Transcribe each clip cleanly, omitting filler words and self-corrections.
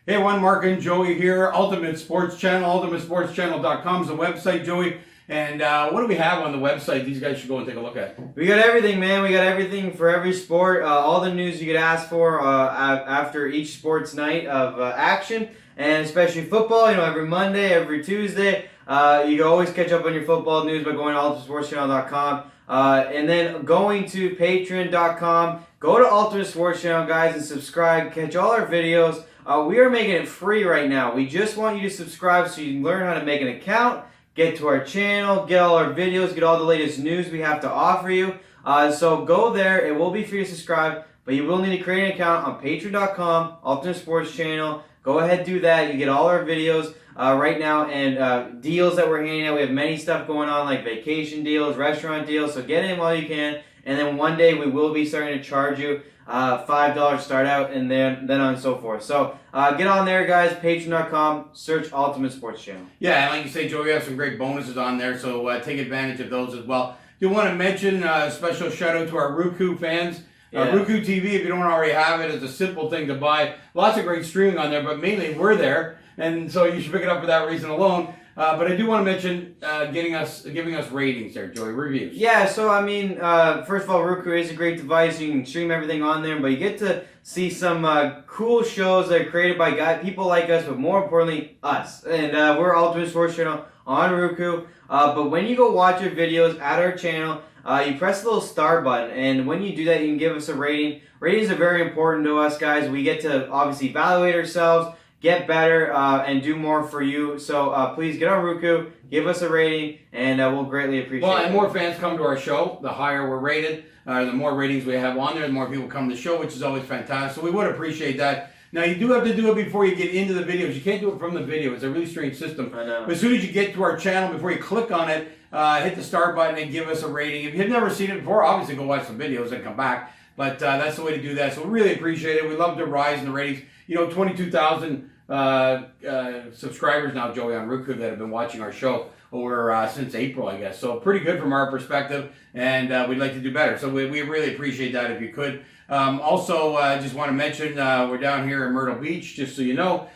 Hey, everyone, Mark and Joey here. Ultimate Sports Channel, ultimatesportschannel.com is the website, Joey. And what do we have on the website? These guys should go and take a look at. We got everything, man. We got everything for every sport. All the news you could ask for after each sports night of action, and especially football. You know, every Monday, every Tuesday. You can always catch up on your football news by going to ultimatesportschannel.com. And then going to patreon.com. Go to Ultimate Sports Channel, guys, and subscribe. Catch all our videos. We are making it free right now. We just want you to subscribe so you can learn how to make an account, get to our channel, get all our videos, get all the latest news we have to offer you. So go there. It will be free to subscribe, but you will need to create an account on patreon.com, Ultimate Sports Channel. Go ahead, do that. You get all our videos right now and deals that we're handing out. We have many stuff going on like vacation deals, restaurant deals, so get in while you can. And then one day we will be starting to charge you $5 start out, and then on and so forth. So get on there, guys. Patreon.com. Search Ultimate Sports Channel. Yeah, and like you say, Joey, we have some great bonuses on there, so take advantage of those as well. Do want to mention a special shout out to our Roku fans. Yeah. Roku TV, if you don't already have it, it's a simple thing to buy. Lots of great streaming on there, but mainly we're there, and so you should pick it up for that reason alone. But I do want to mention giving us ratings there, Joey, reviews. Yeah, so I mean, first of all, Roku is a great device. You can stream everything on there, but you get to see some cool shows that are created by people like us, but more importantly, us. And we're Ultimate Sports Channel on Roku. But when you go watch your videos at our channel, you press the little star button, and when you do that, you can give us a rating. Ratings are very important to us, guys. We get to obviously evaluate ourselves, get better, and do more for you. So please get on Roku, give us a rating, and we'll greatly appreciate it. Well, and more fans come to our show, the higher we're rated, the more ratings we have on there, the more people come to the show, which is always fantastic. So we would appreciate that. Now, you do have to do it before you get into the videos. You can't do it from the video. It's a really strange system. I know. But as soon as you get to our channel, before you click on it, hit the start button and give us a rating. If you've never seen it before, obviously go watch some videos and come back. But that's the way to do that. So we really appreciate it. We love the rise in the ratings. You know, 22,000 subscribers now, Joey, on Roku that have been watching our show over since April, I guess. So pretty good from our perspective, and we'd like to do better. So we really appreciate that if you could. Also, just want to mention we're down here in Myrtle Beach, just so you know.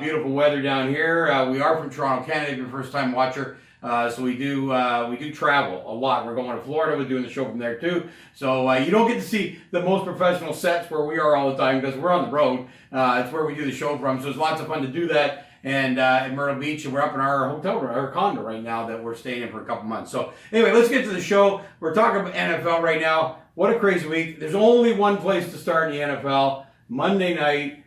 Beautiful weather down here. We are from Toronto, Canada, if you're a first-time watcher. So we do travel a lot. We're going to Florida. We're doing the show from there too. So you don't get to see the most professional sets where we are all the time because we're on the road. It's where we do the show from. So it's lots of fun to do that. And in Myrtle Beach, and we're up in our hotel room, our condo right now that we're staying in for a couple months. So anyway, let's get to the show. We're talking about NFL right now. What a crazy week. There's only one place to start in the NFL. Monday night.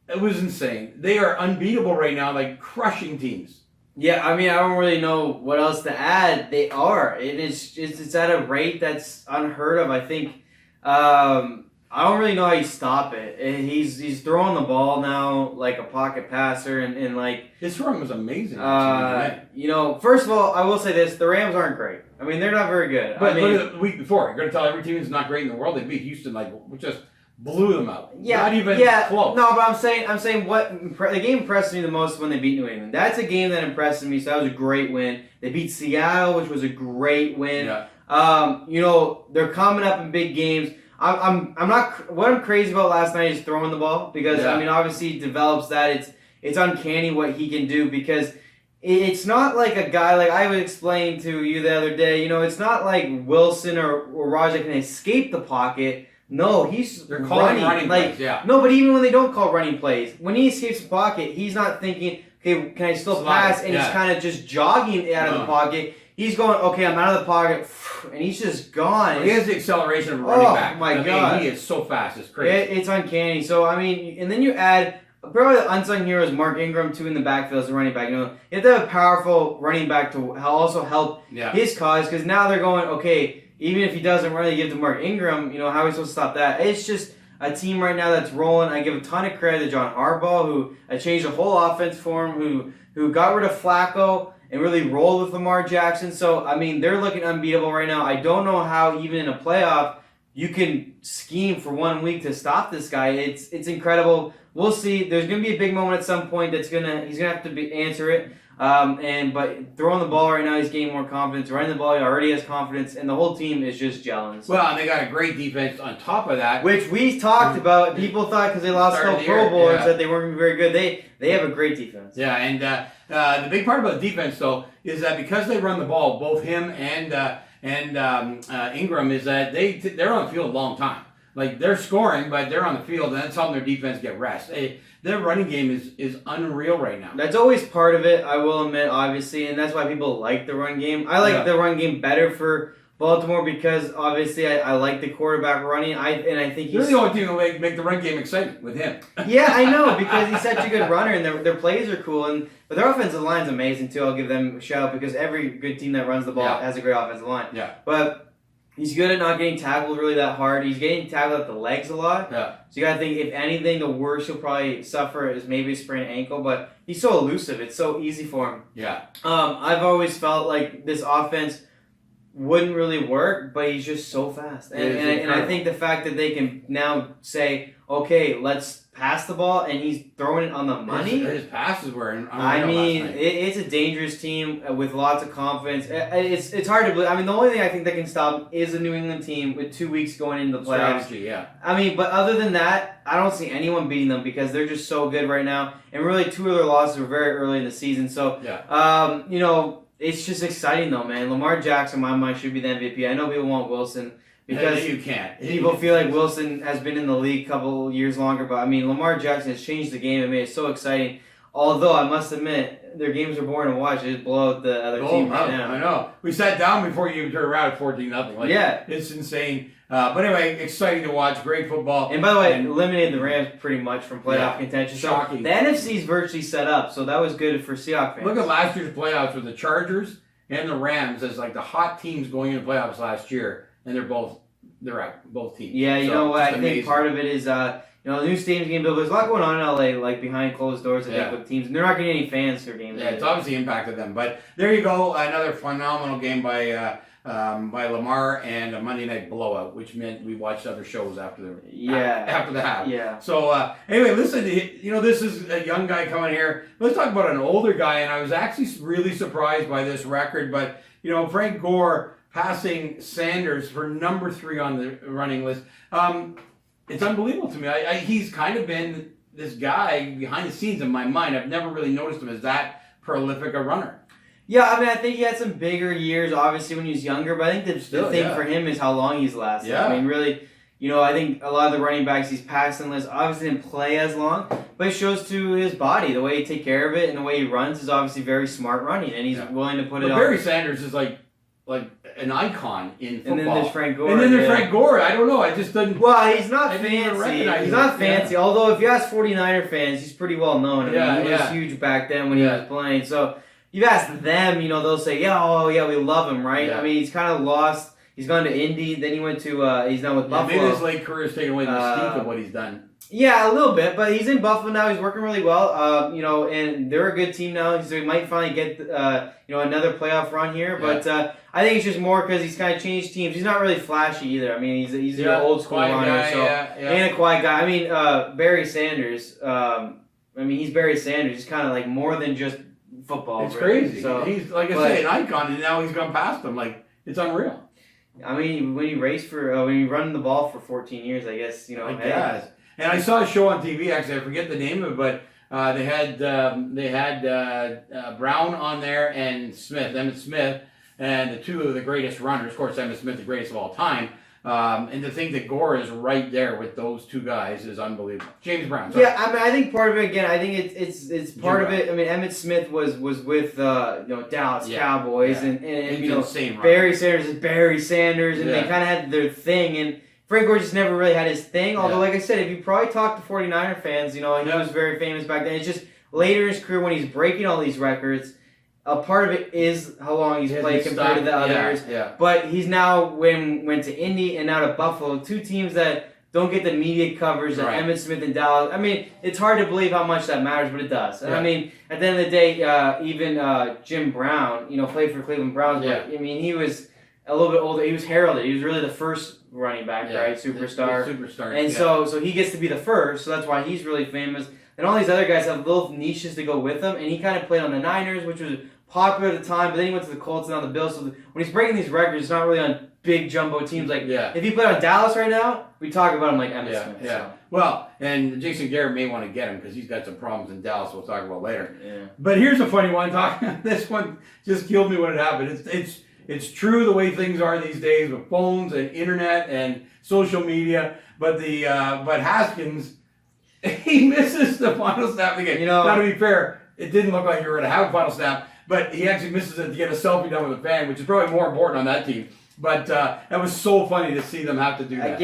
It was insane. They are unbeatable right now, like crushing teams. Yeah, I mean, I don't really know what else to add. They are. It's at a rate that's unheard of. I think. I don't really know how you stop it. He's throwing the ball now like a pocket passer, and like his run was amazing. You know, first of all, I will say this: the Rams aren't great. I mean, they're not very good. But I mean, look at the week before. You're going to tell every team is not great in the world. They beat Houston just blew them out. Yeah, not even close. No, but I'm saying the game impressed me the most when they beat New England. That's a game that impressed me. So that was a great win. They beat Seattle, which was a great win. Yeah. You know, they're coming up in big games. I'm not. What I'm crazy about last night is throwing the ball because I mean, obviously he develops that. It's uncanny what he can do because it's not like a guy like I would explain to you the other day. You know, it's not like Wilson or Raj can escape the pocket. No, they're calling running plays. Yeah. No, but even when they don't call running plays, when he escapes the pocket, he's not thinking, okay, can I still pass? And he's kind of just jogging out of the pocket. He's going, okay, I'm out of the pocket, and he's just gone. He has the acceleration of a running back. Oh, my God. He is so fast. It's crazy. It's uncanny. So, I mean, and then you add, probably the unsung hero is Mark Ingram, too, in the backfield as a running back. You know, you have to have a powerful running back to also help his cause, because now they're going, okay, even if he doesn't really give to Mark Ingram, you know, how are we supposed to stop that? It's just a team right now that's rolling. I give a ton of credit to John Harbaugh, who changed the whole offense for him, who got rid of Flacco and really rolled with Lamar Jackson. So, I mean, they're looking unbeatable right now. I don't know how, even in a playoff, you can scheme for 1 week to stop this guy. It's incredible. We'll see. There's going to be a big moment at some point he's going to have to answer it. But throwing the ball right now, he's gaining more confidence. Running the ball, he already has confidence, and the whole team is just gelling. Well, and they got a great defense on top of that. Which we talked about. People thought because they lost a couple Pro Bowlers that they weren't going to be very good. They have a great defense. Yeah, and the big part about the defense, though, is that because they run the ball, both him and Ingram, is that they're on the field a long time. Like, they're scoring, but they're on the field, and that's helping their defense get rest. Their running game is unreal right now. That's always part of it, I will admit, obviously, and that's why people like the run game. I like the run game better for Baltimore because, obviously, I like the quarterback running. I think he's the only thing that will make the run game exciting with him. Yeah, I know, because he's such a good runner, and their plays are cool. But their offensive line's amazing, too. I'll give them a shout because every good team that runs the ball has a great offensive line. Yeah. But he's good at not getting tackled really that hard. He's getting tackled at the legs a lot. Yeah. So you got to think, if anything, the worst he'll probably suffer is maybe a sprained ankle. But he's so elusive. It's so easy for him. Yeah. I've always felt like this offense wouldn't really work, but he's just so fast. And I think the fact that they can now say, okay, let's pass the ball, and he's throwing it on the money. His passes were unreal. I mean, it's a dangerous team with lots of confidence. It's hard to believe. I mean, the only thing I think that can stop him is a New England team with 2 weeks going into the playoffs. Strategy, yeah. I mean, but other than that, I don't see anyone beating them because they're just so good right now. And really, 2 of their losses were very early in the season. So, it's just exciting though, man. Lamar Jackson, in my mind, should be the MVP. I know people want Wilson. Because you can't. People feel like Wilson has been in the league a couple years longer, but I mean, Lamar Jackson has changed the game and made it so exciting. Although I must admit, their games are boring to watch. They just blow out the other team right now. I know. We sat down before you even turned around at 14-0. Like, it's insane. But anyway, exciting to watch. Great football. And by the way, eliminated the Rams pretty much from playoff contention. Shocking. So the NFC's virtually set up, so that was good for Seahawks fans. Look at last year's playoffs with the Chargers and the Rams as like the hot teams going into playoffs last year, and they're out, both teams. Yeah, you know what? I think part of it is, the new stadium's getting built. There's a lot going on in LA, like behind closed doors, I think, with teams. And they're not getting any fans for games. Yeah, it's obviously impacted them. But there you go, another phenomenal game by Lamar and a Monday night blowout, which meant we watched other shows after the half. Yeah. So anyway, listen, this is a young guy coming here. Let's talk about an older guy, and I was actually really surprised by this record. But Frank Gore passing Sanders for number 3 on the running list. It's unbelievable to me. He's kind of been this guy behind the scenes in my mind. I've never really noticed him as that prolific a runner. Yeah, I mean, I think he had some bigger years, obviously, when he was younger. But I think the thing for him is how long he's lasted. Yeah. I mean, really, I think a lot of the running backs he's passing list obviously didn't play as long. But it shows to his body. The way he take care of it and the way he runs is obviously very smart running. And he's willing to put it on. Barry Sanders is like an icon in football. And then there's Frank Gore. And then there's Frank Gore. I don't know. I just didn't. Well, he's not fancy. He's not fancy. Yeah. Although if you ask 49er fans, he's pretty well known. I mean, he was huge back then when he was playing. So you ask them, they'll say, we love him, right? Yeah. I mean, he's kind of lost. He's gone to Indy. Then he went to. He's now with Buffalo. Maybe his late career is taking away the mystique of what he's done. Yeah, a little bit, but he's in Buffalo now. He's working really well. And they're a good team now, so he might finally get another playoff run here. But I think it's just more because he's kind of changed teams. He's not really flashy either. I mean, he's an old school runner, and a quiet guy. I mean, Barry Sanders. He's Barry Sanders. He's kind of like more than just football. It's crazy. So, he's like I say, an icon, and now he's gone past him. Like, it's unreal. I mean, when you when you run the ball for 14 years, I guess I guess. And I saw a show on TV. Actually, I forget the name of it, but they had Brown on there and Emmitt Smith, and the 2 of the greatest runners. Of course, Emmitt Smith, the greatest of all time. And to think that Gore is right there with those 2 guys is unbelievable. James Brown. Sorry. Yeah, I mean, I think part of it again. I think it's part of it. I mean, Emmitt Smith was with Dallas Cowboys, and Barry Sanders is Barry Sanders, and they kind of had their thing. And Frank Gore just never really had his thing. Although, like I said, if you probably talk to 49er fans, he was very famous back then. It's just later in his career when he's breaking all these records. A part of it is how long he's played compared to the others. But he's now went to Indy and now to Buffalo, 2 teams that don't get the media coverage that Emmitt Smith and Dallas. I mean, it's hard to believe how much that matters, but it does. And I mean, at the end of the day, even Jim Brown, played for Cleveland Browns. But I mean, he was a little bit older. He was heralded. He was really the first running back, right? Superstar. Superstar. And so he gets to be the first, so that's why he's really famous. And all these other guys have little niches to go with them. And he kind of played on the Niners, which was popular at the time, but then he went to the Colts and on the Bills. So when he's breaking these records, it's not really on big jumbo teams. Like, if he played on Dallas right now, we talk about him like Emmitt Smith. Yeah. So. Well, and Jason Garrett may want to get him because he's got some problems in Dallas we'll talk about later. Yeah. But here's a funny one. This one just killed me when it happened. It's true the way things are these days with phones and internet and social media. But but Haskins, he misses the final snap again. Now, to be fair, it didn't look like you were going to have a final snap, but he actually misses it to get a selfie done with a fan, which is probably more important on that team. But that was so funny to see them have to do that.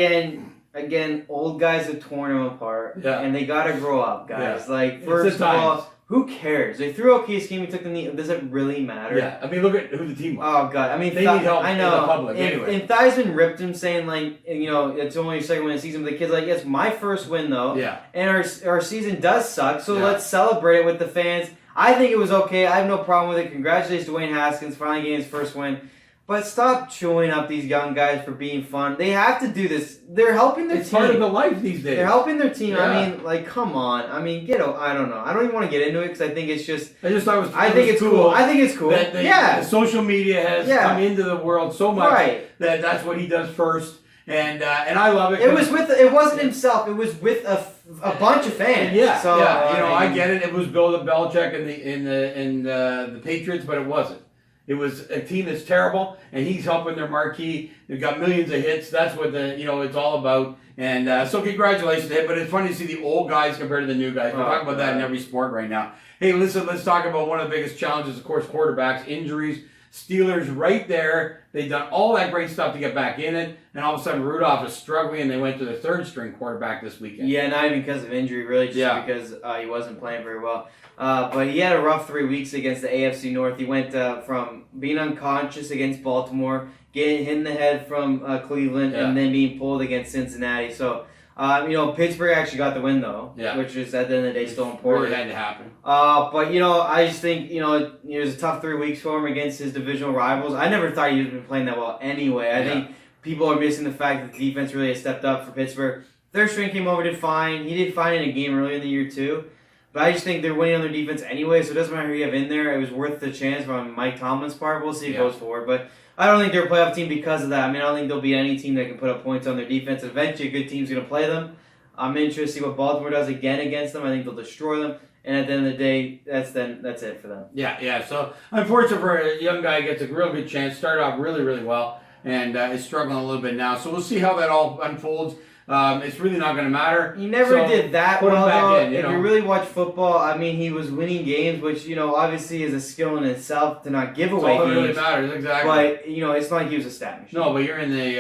Again, old guys have torn them apart, and they got to grow up, guys. Yeah. Like, first of all, who cares? They threw out Case Keenum, he took the knee. Does it really matter? Yeah, I mean, look at who the team was. Oh, God. I mean, they need help in the public anyway. And Theismann ripped him, saying, like, it's only your second win of the season. But the kid's like, it's my first win, though. Yeah. And our season does suck, so let's celebrate it with the fans. I think it was okay. I have no problem with it. Congratulations to Dwayne Haskins finally getting his first win. But stop chewing up these young guys for being fun. They have to do this. They're helping their team. It's part of the life these days. They're helping their team. Yeah. I mean, like, come on. I mean, I don't know. I don't even want to get into it because I think it's just. I just thought it was. I think it's cool. I think it's cool. That the social media has come into the world so much that that's what he does first, and I love it. It wasn't himself. It was with a bunch of fans. Yeah. So, I get it. It was Bill Belichick and the Patriots, but it wasn't. It was a team that's terrible, and he's helping their marquee. They've got millions of hits. That's what it's all about. And so congratulations to him. But it's funny to see the old guys compared to the new guys. We're talking about that in every sport right now. Hey, listen, let's talk about one of the biggest challenges, of course, quarterbacks, injuries. Steelers right there. They've done all that great stuff to get back in it, and all of a sudden Rudolph is struggling, and they went to their third-string quarterback this weekend. Yeah, not even because of injury, really, just because he wasn't playing very well. But he had a rough 3 weeks against the AFC North. He went from being unconscious against Baltimore, getting hit in the head from Cleveland, and then being pulled against Cincinnati. So, Pittsburgh actually got the win, though, which is, at the end of the day, still important. Really had to happen. But, I just think, it was a tough 3 weeks for him against his divisional rivals. I never thought he'd been playing that well anyway. I think people are missing the fact that the defense really has stepped up for Pittsburgh. Third string came over, did fine. He did fine in a game earlier in the year, too. But I just think they're winning on their defense anyway, so it doesn't matter who you have in there. It was worth the chance from Mike Tomlin's part. We'll see if it goes forward. But I don't think they're a playoff team because of that. I mean, I don't think there'll be any team that can put up points on their defense. Eventually, a good team's going to play them. I'm interested to see what Baltimore does again against them. I think they'll destroy them. And at the end of the day, that's it for them. Yeah. So, unfortunately for a young guy, he gets a real good chance. Started off really, really well, and is struggling a little bit now. So, we'll see how that all unfolds. It's really not going to matter. He never did that well, though. If you really watch football, I mean, he was winning games, which, obviously is a skill in itself to not give away games. It really matters, exactly. But, it's not like he was a stat machine. No, but you're in the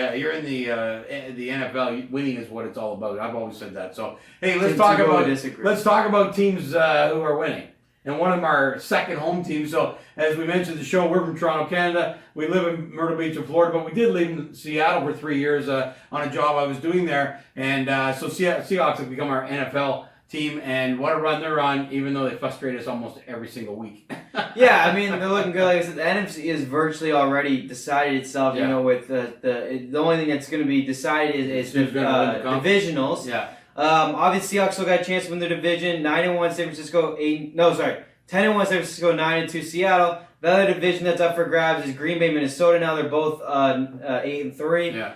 NFL. Winning is what it's all about. I've always said that. So, hey, let's talk about teams who are winning. And one of them are second home teams. So, as we mentioned the show, we're from Toronto, Canada. We live in Myrtle Beach, in Florida, but we did live in Seattle for 3 years on a job I was doing there. And so Seahawks have become our NFL team, and what a run they're on, even though they frustrate us almost every single week. Yeah, I mean, they're looking good. Like I said, the NFC is virtually already decided itself, with the only thing that's going to be decided is the divisionals. Yeah. Obviously, Seahawks still got a chance to win their division. 9-1 San Francisco, 10-1 San Francisco, 9-2 Seattle. The other division that's up for grabs is Green Bay, Minnesota. Now they're both 8-3. Yeah.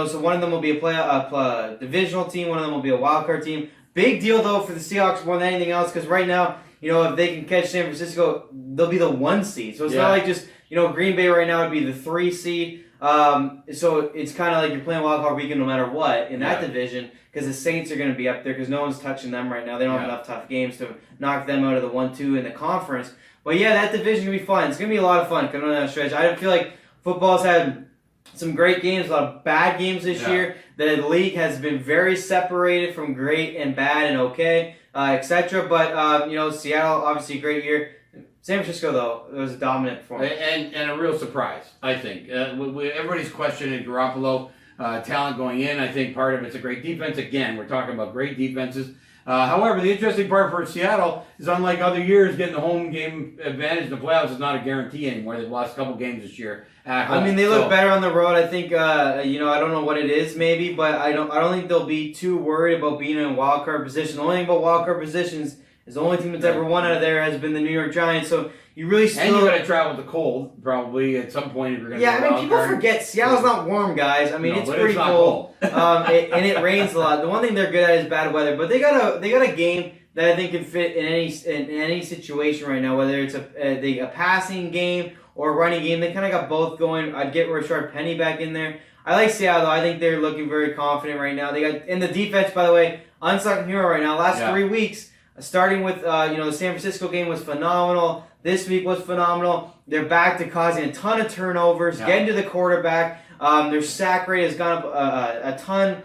So one of them will be a divisional team. One of them will be a wild card team. Big deal though for the Seahawks more than anything else, because right now, if they can catch San Francisco, they'll be the 1 seed. So it's not like just Green Bay right now would be the 3 seed. So it's kind of like you're playing wild card weekend no matter what in that division, because the Saints are going to be up there because no one's touching them right now. They don't have enough tough games to knock them out of the 1-2 in the conference. But yeah, that division is going to be fun. It's going to be a lot of fun coming on that stretch. I feel like football's had some great games, a lot of bad games this year. The league has been very separated from great and bad and okay, etc. But Seattle, obviously a great year. San Francisco, though, it was a dominant performance. And a real surprise, I think. Everybody's questioning Garoppolo talent going in. I think part of it's a great defense. Again, we're talking about great defenses. However, the interesting part for Seattle is, unlike other years, getting the home game advantage in the playoffs is not a guarantee anymore. They've lost a couple games this year at home. I mean, they look better on the road. I think, I don't know what it is, maybe, but I don't think they'll be too worried about being in a wild card position. The only thing about wild card positions is the only team that's ever won out of there has been the New York Giants. So you really still... And you got to travel with the cold, probably, at some point if you're going to I mean, people forget Seattle's not warm, guys. I mean, it's pretty cold. And it rains a lot. The one thing they're good at is bad weather. But they got a game that I think can fit in any situation right now, whether it's a passing game or a running game. They kind of got both going. I'd get Rashard Penny back in there. I like Seattle. I think they're looking very confident right now. They got in the defense, by the way, unsung hero right now. Last 3 weeks, starting with the San Francisco game was phenomenal. This week was phenomenal. They're back to causing a ton of turnovers, getting to the quarterback. Their sack rate has gone up a ton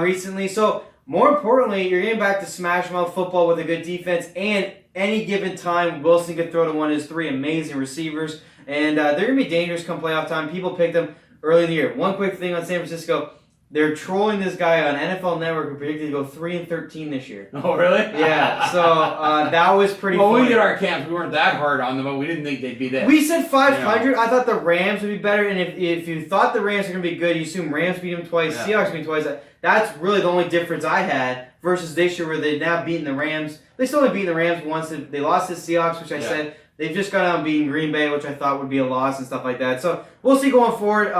recently. So more importantly, you're getting back to smash mouth football with a good defense. And any given time, Wilson could throw to one of his 3 amazing receivers. And they're going to be dangerous come playoff time. People picked them early in the year. One quick thing on San Francisco. They're trolling this guy on NFL Network who predicted to go 3-13 this year. Oh, really? Yeah, so that was pretty funny. Well, we did our camps. We weren't that hard on them, but we didn't think they'd be there. We said 500. I thought the Rams would be better, and if you thought the Rams were going to be good, you assume Rams beat them twice, Seahawks beat them twice. That's really the only difference I had versus this year where they've now beaten the Rams. They still only beaten the Rams once. They lost to the Seahawks, which I said. They've just got out and beaten Green Bay, which I thought would be a loss and stuff like that. So we'll see going forward.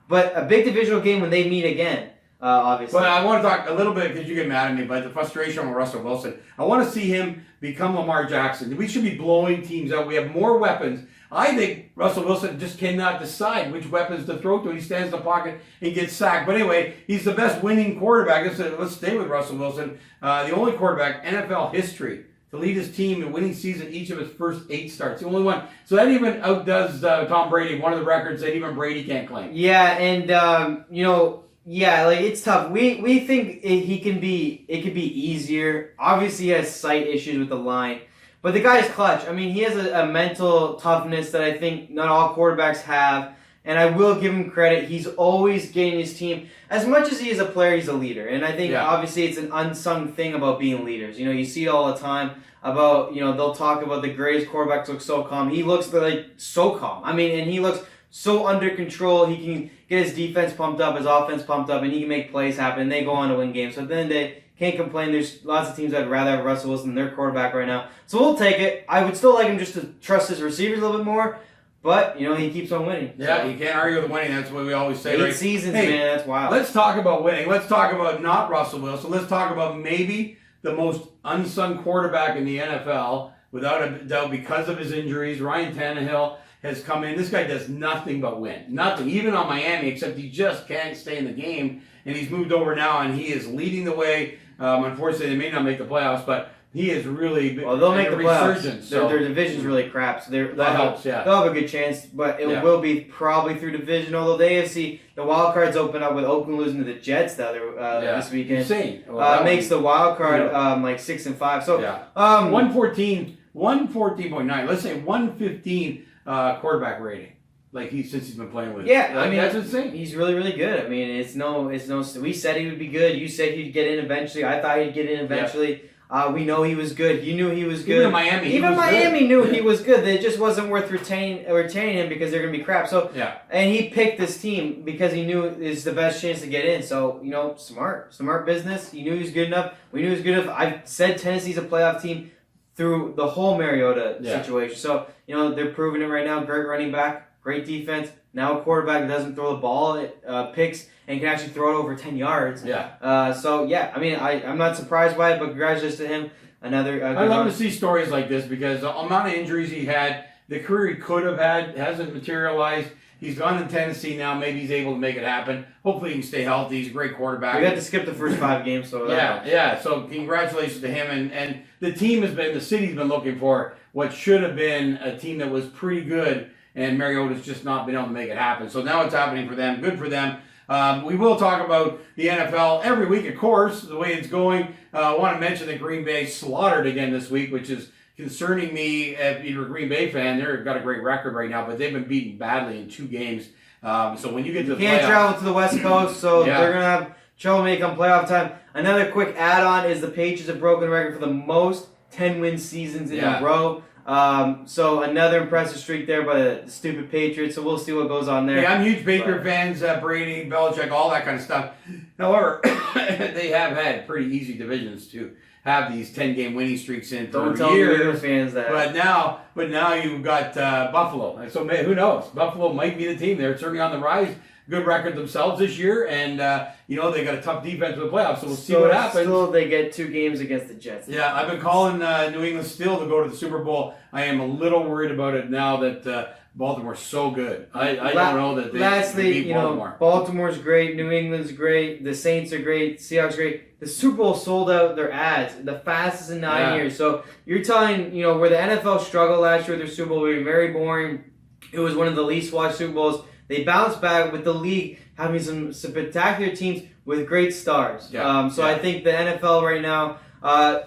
But a big divisional game when they meet again. Obviously. But I want to talk a little bit, because you get mad at me, but the frustration with Russell Wilson. I want to see him become Lamar Jackson. We should be blowing teams out. We have more weapons. I think Russell Wilson just cannot decide which weapons to throw to. He stands in the pocket and gets sacked. But anyway, he's the best winning quarterback. Let's stay with Russell Wilson. The only quarterback NFL history to lead his team in winning season each of his first 8 starts. The only one. So that even outdoes Tom Brady, one of the records that even Brady can't claim. Yeah, and it's tough. We think it could be easier. Obviously, he has sight issues with the line, but the guy's clutch. I mean, he has a mental toughness that I think not all quarterbacks have, and I will give him credit. He's always getting his team. As much as he is a player, he's a leader, and I think obviously it's an unsung thing about being leaders. You see it all the time about they'll talk about the greatest quarterbacks look so calm. He looks like so calm. I mean, and he looks so under control. He can get his defense pumped up, his offense pumped up, and he can make plays happen. They go on to win games. So at the end of the day, can't complain. There's lots of teams I'd rather have Russell Wilson than their quarterback right now. So we'll take it. I would still like him just to trust his receivers a little bit more, but he keeps on winning. Yeah, you can't argue with winning. That's what we always say. 8 seasons, man. That's wild. Let's talk about winning. Let's talk about not Russell Wilson. Let's talk about maybe the most unsung quarterback in the NFL, without a doubt, because of his injuries. Ryan Tannehill has come in. This guy does nothing but win. Nothing. Even on Miami, except he just can't stay in the game. And he's moved over now, and he is leading the way. Unfortunately, they may not make the playoffs, but he is really they'll make the playoffs. So their division's really crap, so that helps. They'll have a good chance, but it will be probably through division. Although the AFC, the wild cards open up with Oakland losing to the Jets this weekend. Insane. Makes the wild card 6-5. So 114.9. Let's say 115 quarterback rating. Since he's been playing with. Yeah, I mean that's insane. He's really, really good. I mean, it's no. We said he would be good. You said he'd get in eventually. I thought he'd get in eventually. Yeah. We know he was good. You knew he was good. Even Miami knew he was good. It just wasn't worth retaining him because they're gonna be crap. So and he picked this team because he knew it's the best chance to get in. So smart business. He knew he was good enough. We knew he was good enough. I said Tennessee's a playoff team through the whole Mariota situation. So they're proving it right now. Great running back. Great defense. Now a quarterback that doesn't throw the ball, picks, and can actually throw it over 10 yards. I'm not surprised by it, but congratulations to him. I love to see stories like this because the amount of injuries he had, the career he could have had, hasn't materialized. He's gone to Tennessee now. Maybe he's able to make it happen. Hopefully he can stay healthy. He's a great quarterback. We got to skip the first 5 games. So So congratulations to him. And the city's been looking for what should have been a team that was pretty good. And Mariota's just not been able to make it happen. So now it's happening for them. Good for them. We will talk about the NFL every week, of course, the way it's going. I want to mention that Green Bay slaughtered again this week, which is concerning me. If you're a Green Bay fan, they've got a great record right now, but they've been beaten badly in 2 games. So when you get to the playoffs, travel to the West Coast, so they're going to have trouble may come playoff time. Another quick add-on is the Patriots have broken record for the most 10-win seasons in a row. So another impressive streak there by the stupid Patriots. So we'll see what goes on there. Yeah, I'm huge Patriot fans, Brady, Belichick, all that kind of stuff. However, they have had pretty easy divisions to have these 10-game winning streaks in for Don't tell years. the fans that. But now you've got Buffalo. And so who knows? Buffalo might be the team. They're certainly on the rise. Good record themselves this year, and they got a tough defense for the playoffs. So we'll see what happens. Still, they get 2 games against the Jets. Yeah, I've been calling New England still to go to the Super Bowl. I am a little worried about it now that Baltimore's so good. I don't know that they beat Baltimore. Baltimore's great. New England's great. The Saints are great. Seahawks great. The Super Bowl sold out their ads the fastest in 9 years. So you're telling where the NFL struggled last year with their Super Bowl being very boring. It was one of the least watched Super Bowls. They bounced back with the league having some spectacular teams with great stars. I think the NFL right now,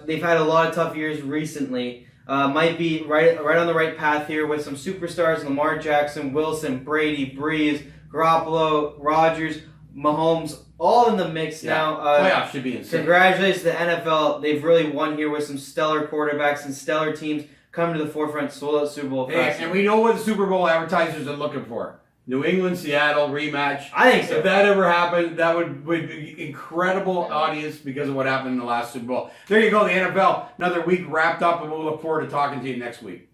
they've had a lot of tough years recently. Might be right on the right path here with some superstars: Lamar Jackson, Wilson, Brady, Breeze, Garoppolo, Rodgers, Mahomes, all in the mix now. Playoffs should be insane. Congratulations to the NFL. They've really won here with some stellar quarterbacks and stellar teams coming to the forefront. Sold out Super Bowl. And we know what the Super Bowl advertisers are looking for. New England, Seattle rematch. I think so. If that ever happened, that would be incredible audience because of what happened in the last Super Bowl. There you go, the NFL. Another week wrapped up, and we'll look forward to talking to you next week.